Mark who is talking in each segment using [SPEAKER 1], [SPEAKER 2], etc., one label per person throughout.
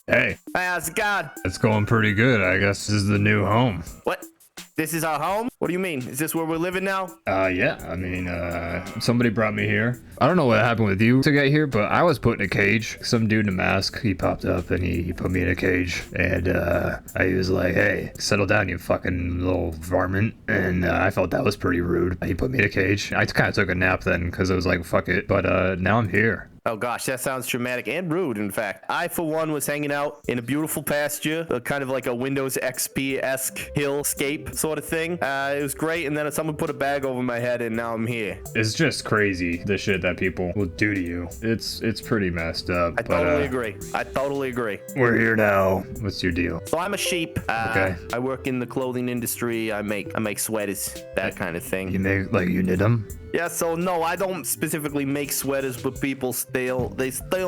[SPEAKER 1] Hey.
[SPEAKER 2] Hey, how's it going?
[SPEAKER 1] It's going pretty good. I guess this is the new home.
[SPEAKER 2] What? This is our home? What do you mean? Is this where we're living now?
[SPEAKER 1] Yeah. I mean, somebody brought me here. I don't know what happened with you to get here, but I was put in a cage. Some dude in a mask, he popped up and he put me in a cage. And, I was like, hey, settle down, you fucking little varmint. And, I felt that was pretty rude. He put me in a cage. I kind of took a nap then because I was like, fuck it. But, now I'm here.
[SPEAKER 2] Oh gosh, that sounds traumatic and rude, in fact. I, for one, was hanging out in a beautiful pasture, kind of like a Windows XP-esque hillscape sort of thing. It was great, and then someone put a bag over my head, and now I'm here.
[SPEAKER 1] It's just crazy, the shit that people will do to you. It's pretty messed up.
[SPEAKER 2] I totally agree. I totally agree.
[SPEAKER 1] We're here now. What's your deal?
[SPEAKER 2] So I'm a sheep.
[SPEAKER 1] Okay.
[SPEAKER 2] I work in the clothing industry. I make sweaters, that kind of thing.
[SPEAKER 1] You make, like, you knit them?
[SPEAKER 2] Yeah, so no, I don't specifically make sweaters, but people steal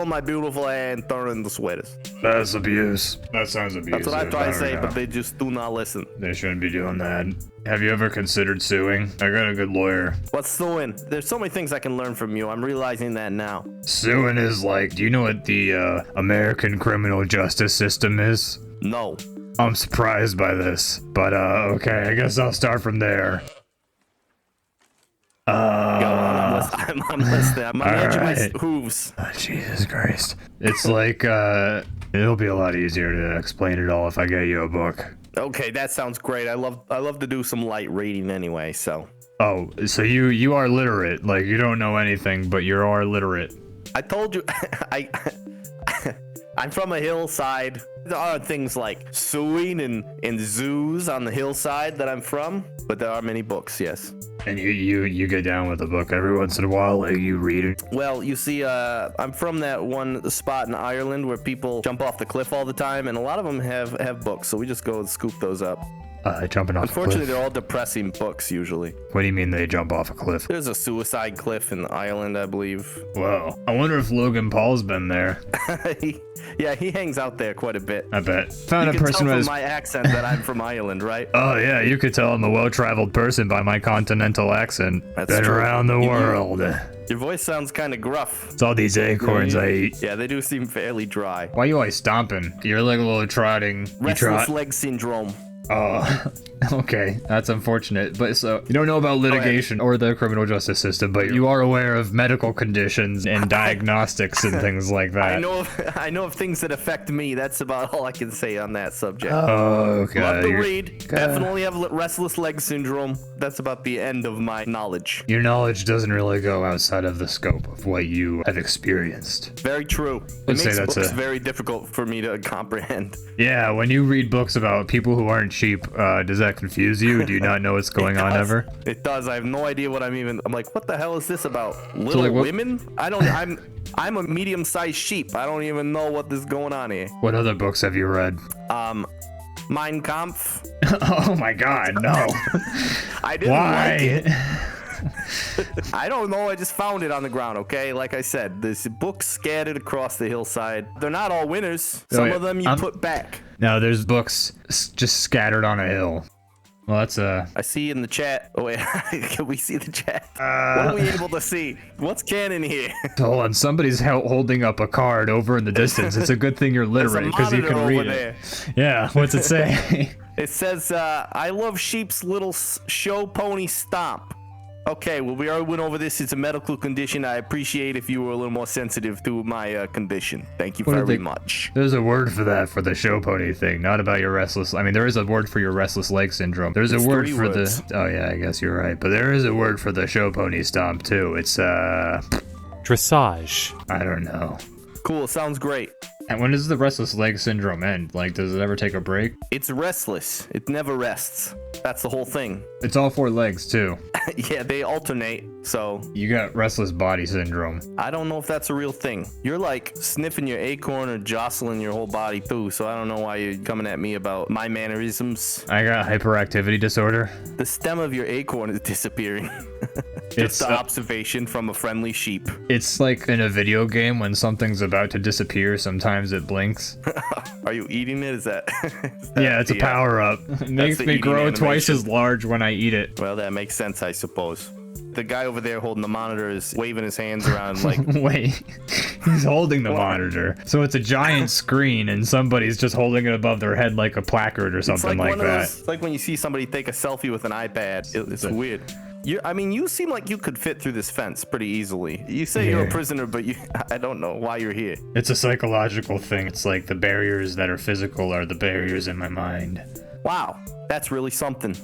[SPEAKER 2] my beautiful hair and turn into sweaters.
[SPEAKER 1] That's abuse. That sounds abusive.
[SPEAKER 2] That's what I try to say,
[SPEAKER 1] know.
[SPEAKER 2] but they just do not listen.
[SPEAKER 1] They shouldn't be doing that. Have you ever considered suing? I got a good lawyer.
[SPEAKER 2] What's suing? There's so many things I can learn from you. I'm realizing that now.
[SPEAKER 1] Suing is like, do you know what the American criminal justice system is?
[SPEAKER 2] No.
[SPEAKER 1] I'm surprised by this, but okay, I guess I'll start from there.
[SPEAKER 2] Go on, I'm listening. I'm on the edge of my
[SPEAKER 1] right.
[SPEAKER 2] hooves.
[SPEAKER 1] Oh, Jesus Christ. It's like, it'll be a lot easier to explain it all if I get you a book.
[SPEAKER 2] Okay, that sounds great. I love to do some light reading anyway, so.
[SPEAKER 1] Oh, so you are literate. Like, you don't know anything, but you are literate.
[SPEAKER 2] I told you, I'm from a hillside. There are things like suing and zoos on the hillside that I'm from, but there are many books, yes.
[SPEAKER 1] And you get down with a book every once in a while, like you read it.
[SPEAKER 2] Well, you see, I'm from that one spot in Ireland where people jump off the cliff all the time, and a lot of them have books, so we just go and scoop those up.
[SPEAKER 1] Jumping off a cliff?
[SPEAKER 2] Unfortunately, they're all depressing books, usually.
[SPEAKER 1] What do you mean they jump off a cliff?
[SPEAKER 2] There's a suicide cliff in Ireland, I believe.
[SPEAKER 1] Whoa. I wonder if Logan Paul's been there.
[SPEAKER 2] Yeah, he hangs out there quite a bit.
[SPEAKER 1] I bet. Found
[SPEAKER 2] You
[SPEAKER 1] a
[SPEAKER 2] can
[SPEAKER 1] person
[SPEAKER 2] tell
[SPEAKER 1] who
[SPEAKER 2] from
[SPEAKER 1] has...
[SPEAKER 2] my accent that I'm from Ireland, right?
[SPEAKER 1] Oh, yeah, you could tell I'm a well-traveled person by my continental accent.
[SPEAKER 2] That's
[SPEAKER 1] Been
[SPEAKER 2] true.
[SPEAKER 1] around the world.
[SPEAKER 2] Your voice sounds kind of gruff.
[SPEAKER 1] It's all these acorns I eat.
[SPEAKER 2] Yeah, they do seem fairly dry.
[SPEAKER 1] Why you always stomping? You're like a little trotting. You
[SPEAKER 2] Restless
[SPEAKER 1] trot.
[SPEAKER 2] leg syndrome.
[SPEAKER 1] Oh, okay. That's unfortunate. But so, you don't know about litigation or the criminal justice system, but you are aware of medical conditions and diagnostics and things like that.
[SPEAKER 2] I know of things that affect me. That's about all I can say on that subject.
[SPEAKER 1] Oh, okay.
[SPEAKER 2] Love to read. Definitely have restless leg syndrome. That's about the end of my knowledge.
[SPEAKER 1] Your knowledge doesn't really go outside of the scope of what you have experienced.
[SPEAKER 2] Very true. It makes books very difficult for me to comprehend.
[SPEAKER 1] Yeah, when you read books about people who aren't sheep, does that confuse you? Do you not know what's going on ever?
[SPEAKER 2] It does. I have no idea what I'm like, what the hell is this about? Little women? I'm a medium-sized sheep. I don't even know what is going on here.
[SPEAKER 1] What other books have you read?
[SPEAKER 2] Mein Kampf.
[SPEAKER 1] Oh my god, no.
[SPEAKER 2] I didn't like it. I don't know. I just found it on the ground, okay? Like I said, there's books scattered across the hillside. They're not all winners. Some of them you put back.
[SPEAKER 1] No, there's books just scattered on a hill. Well, that's
[SPEAKER 2] I see in the chat. Oh, wait. Can we see the chat? What are we able to see? What's canon here?
[SPEAKER 1] Hold on. Somebody's holding up a card over in the distance. It's a good thing you're literate because you can read it. Yeah. What's it say?
[SPEAKER 2] It says, I love sheep's little show pony stomp. Okay, well, we already went over this. It's a medical condition. I appreciate if you were a little more sensitive to my condition. Thank you very much.
[SPEAKER 1] There's a word for that, for the show pony thing, not about your restless... I mean, there is a word for your restless leg syndrome. There's a word for the... Oh, yeah, I guess you're right. But there is a word for the show pony stomp, too. It's,
[SPEAKER 3] dressage.
[SPEAKER 1] I don't know.
[SPEAKER 2] Cool, sounds great.
[SPEAKER 1] And when does the restless leg syndrome end? Like, does it ever take a break?
[SPEAKER 2] It's restless. It never rests. That's the whole thing.
[SPEAKER 1] It's all four legs, too.
[SPEAKER 2] Yeah, they alternate, so...
[SPEAKER 1] You got restless body syndrome.
[SPEAKER 2] I don't know if that's a real thing. You're like sniffing your acorn or jostling your whole body too, so I don't know why you're coming at me about my mannerisms.
[SPEAKER 1] I got hyperactivity disorder.
[SPEAKER 2] The stem of your acorn is disappearing. Just an observation from a friendly sheep.
[SPEAKER 1] It's like in a video game when something's about to disappear, sometimes it blinks.
[SPEAKER 2] Are you eating it? Is that
[SPEAKER 1] yeah, it's a power-up. It makes me grow twice as large when I eat it.
[SPEAKER 2] Well, that makes sense, I suppose. The guy over there holding the monitor is waving his hands around like.
[SPEAKER 1] Wait, he's holding the monitor. So it's a giant screen and somebody's just holding it above their head like a placard or something like that.
[SPEAKER 2] It's like when you see somebody take a selfie with an iPad. It's weird. I mean, you seem like you could fit through this fence pretty easily. You say you're a prisoner, but I don't know why you're here.
[SPEAKER 1] It's a psychological thing. It's like the barriers that are physical are the barriers in my mind.
[SPEAKER 2] Wow, that's really something.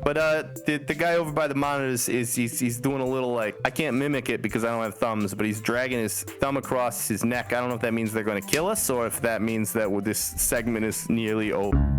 [SPEAKER 2] But the guy over by the monitors he's doing a little like, I can't mimic it because I don't have thumbs, but he's dragging his thumb across his neck. I don't know if that means they're going to kill us or if that means that this segment is nearly over.